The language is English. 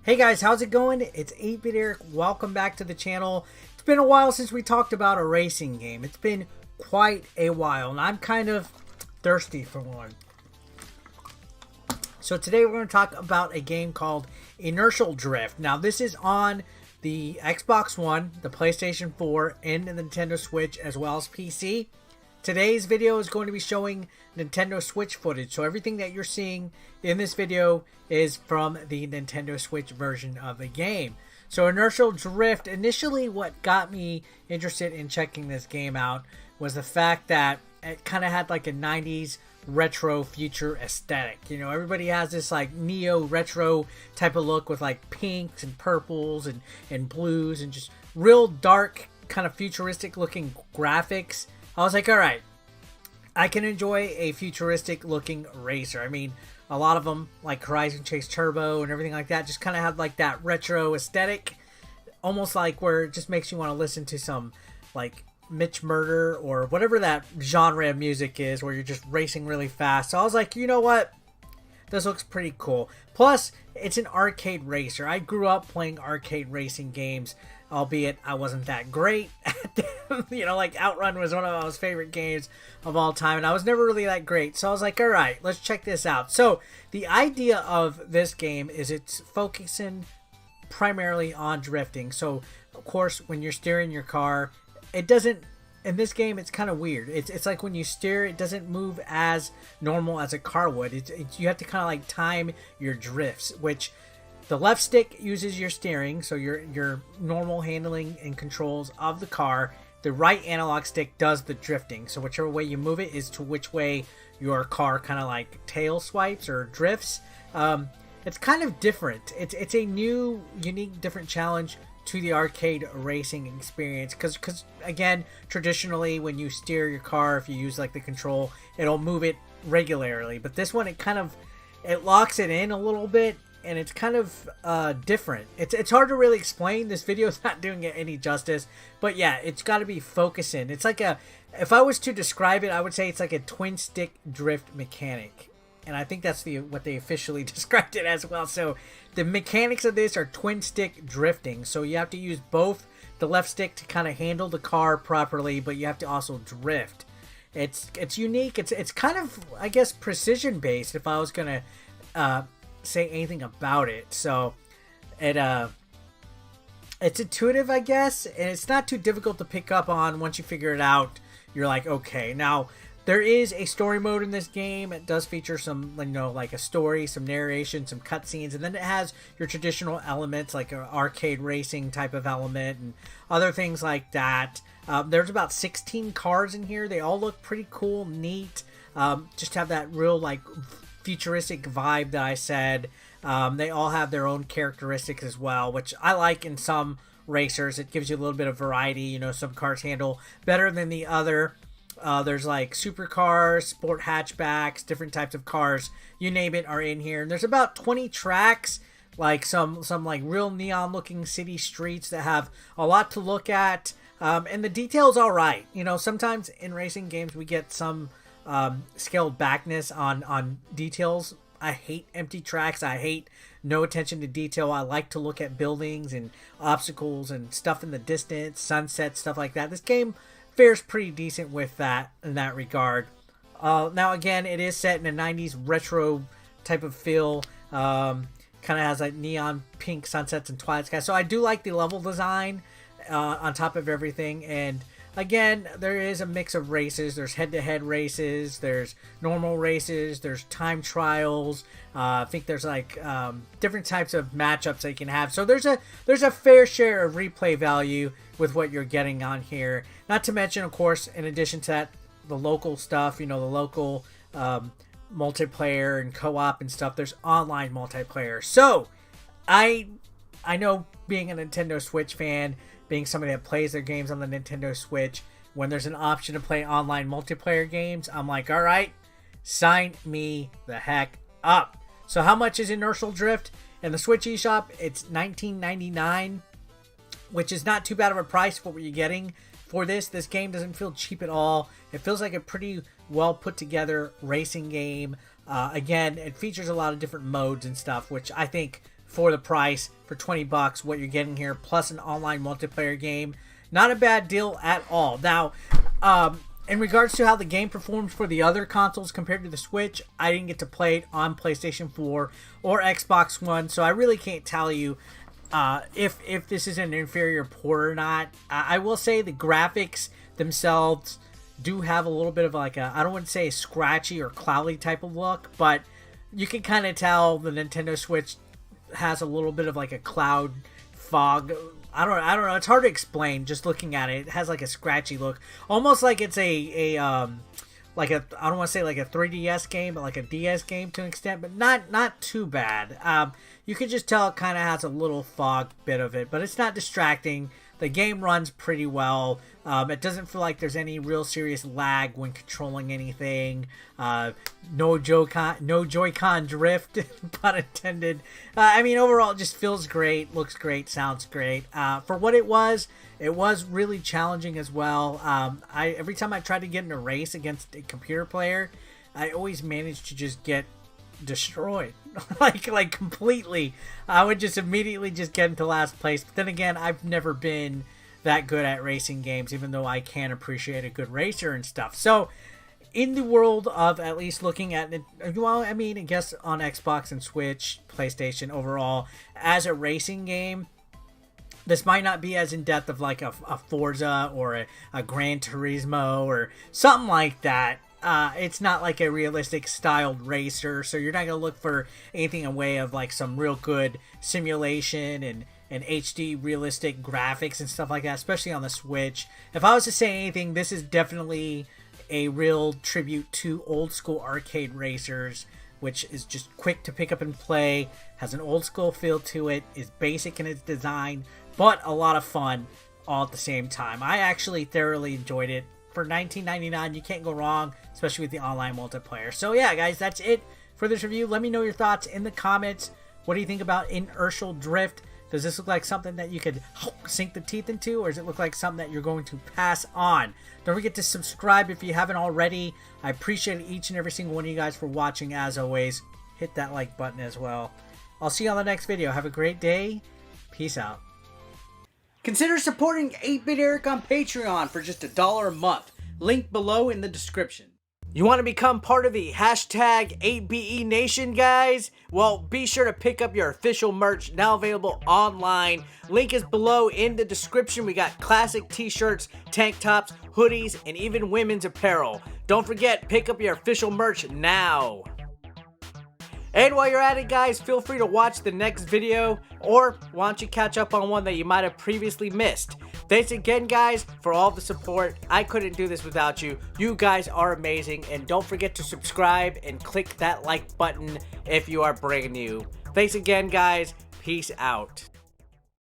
Hey guys, how's it going? It's 8-Bit Eric. Welcome back to the channel. It's been a while since we talked about a racing game. It's been quite a while, and I'm kind of thirsty for one. So today we're going to talk about a game called Inertial Drift. Now this is on the Xbox One, the PlayStation 4, and the Nintendo Switch, as well as PC. Today's video is going to be showing Nintendo Switch footage, so everything that you're seeing in this video is from the Nintendo Switch version of the game. So Inertial Drift, initially what got me interested in checking this game out was the fact that it kind of had like a 90s retro future aesthetic. You know, everybody has this like neo retro type of look with like pinks and purples and blues and just real dark kind of futuristic looking graphics. I was like, all right, I can enjoy a futuristic looking racer. I mean, a lot of them, like Horizon Chase Turbo and everything like that, just kind of have like that retro aesthetic, almost like where it just makes you want to listen to some like Mitch Murder or whatever that genre of music is, where you're just racing really fast. So I was like, you know what? This looks pretty cool. Plus, it's an arcade racer. I grew up playing arcade racing games, albeit I wasn't that great at them. You know, like Outrun was one of my favorite games of all time, and I was never really that great. So I was like, all right, let's check this out. So the idea of this game is it's focusing primarily on drifting. So, of course, when you're steering your car, it doesn't, in this game, it's kind of weird. It's like when you steer, it doesn't move as normal as a car would. You have to kind of like time your drifts, which the left stick uses your steering, so your normal handling and controls of the car. The right analog stick does the drifting. So whichever way you move it is to which way your car kind of like tail swipes or drifts. It's kind of different. It's a new, unique, different challenge to the arcade racing experience, because again, traditionally when you steer your car, if you use like the control, it'll move it regularly, but this one it locks it in a little bit, and it's kind of different. It's hard to really explain. This video is not doing it any justice, but yeah, it's got to be focusing. It's like if I was to describe it, I would say it's like a twin stick drift mechanic. And I think that's what they officially described it as well. So the mechanics of this are twin stick drifting. So you have to use both the left stick to kind of handle the car properly, but you have to also drift. It's unique. It's kind of, I guess, precision based, if I was gonna say anything about it. So it's intuitive, I guess, and it's not too difficult to pick up on. Once you figure it out, you're like, okay. Now, there is a story mode in this game. It does feature some, you know, like a story, some narration, some cutscenes, and then it has your traditional elements like an arcade racing type of element and other things like that. There's about 16 cars in here. They all look pretty cool, neat. Just have that real like futuristic vibe that I said. They all have their own characteristics as well, which I like in some racers. It gives you a little bit of variety. You know, some cars handle better than the other. There's like supercars, sport hatchbacks, different types of cars, you name it, are in here. And there's about 20 tracks, like some like real neon looking city streets that have a lot to look at. And the detail's all right. You know, sometimes in racing games we get some scaled backness on details. I hate empty tracks. I hate no attention to detail. I like to look at buildings and obstacles and stuff in the distance, sunsets, stuff like that. This game fares pretty decent with that in that regard. Now again, it is set in a 90s retro type of feel. Kind of has like neon pink sunsets and twilight sky. So I do like the level design on top of everything. And again, there is a mix of races. There's head-to-head races. There's normal races. There's time trials. I think there's like different types of matchups that you can have. So there's a fair share of replay value with what you're getting on here. Not to mention, of course, in addition to that, the local stuff, you know, the local multiplayer and co-op and stuff. There's online multiplayer. So I know, being a Nintendo Switch fan, being somebody that plays their games on the Nintendo Switch, when there's an option to play online multiplayer games, I'm like, all right, sign me the heck up. So how much is Inertial Drift? In the Switch eShop, it's $19.99, which is not too bad of a price for what you're getting for this. This game doesn't feel cheap at all. It feels like a pretty well put together racing game. Again, it features a lot of different modes and stuff, which I think for the price, for 20 bucks, what you're getting here, plus an online multiplayer game. Not a bad deal at all. Now, in regards to how the game performs for the other consoles compared to the Switch, I didn't get to play it on PlayStation 4 or Xbox One, so I really can't tell you if this is an inferior port or not. I will say the graphics themselves do have a little bit of like a, I don't want to say a scratchy or cloudy type of look, but you can kind of tell the Nintendo Switch has a little bit of like a cloud fog. I don't know. It's hard to explain just looking at it. It has like a scratchy look, almost like it's like a, I don't want to say like a 3DS game, but like a DS game to an extent, but not too bad. You can just tell it kind of has a little fog bit of it, but it's not distracting. The game runs pretty well. It doesn't feel like there's any real serious lag when controlling anything. No Joy-Con drift, pun intended. I mean, overall, it just feels great, looks great, sounds great. For what it was really challenging as well. Every time I tried to get in a race against a computer player, I always managed to just get destroyed. like completely. I would just immediately just get into last place. But then again, I've never been that good at racing games, even though I can appreciate a good racer and stuff. So in the world of at least looking at it, well, I mean, I guess on Xbox and Switch, PlayStation overall, as a racing game, this might not be as in-depth of like a Forza or a Gran Turismo or something like that. It's not like a realistic styled racer, so you're not going to look for anything in way of like some real good simulation and HD realistic graphics and stuff like that, especially on the Switch. If I was to say anything, this is definitely a real tribute to old school arcade racers, which is just quick to pick up and play, has an old school feel to it, is basic in its design, but a lot of fun all at the same time. I actually thoroughly enjoyed it. For $19.99, you can't go wrong, especially with the online multiplayer. So yeah, guys, that's it for this review. Let me know your thoughts in the comments. What do you think about Inertial Drift? Does this look like something that you could sink the teeth into, or does it look like something that you're going to pass on? Don't forget to subscribe if you haven't already. I appreciate each and every single one of you guys for watching. As always, hit that like button as well. I'll see you on the next video. Have a great day. Peace out. Consider supporting 8-Bit Eric on Patreon for just $1 a month. Link below in the description. You want to become part of the hashtag 8BE Nation, guys? Well, be sure to pick up your official merch, now available online. Link is below in the description. We got classic t-shirts, tank tops, hoodies, and even women's apparel. Don't forget, pick up your official merch now. And while you're at it, guys, feel free to watch the next video, or why don't you catch up on one that you might have previously missed. Thanks again, guys, for all the support. I couldn't do this without you. You guys are amazing, and don't forget to subscribe and click that like button if you are brand new. Thanks again, guys. Peace out.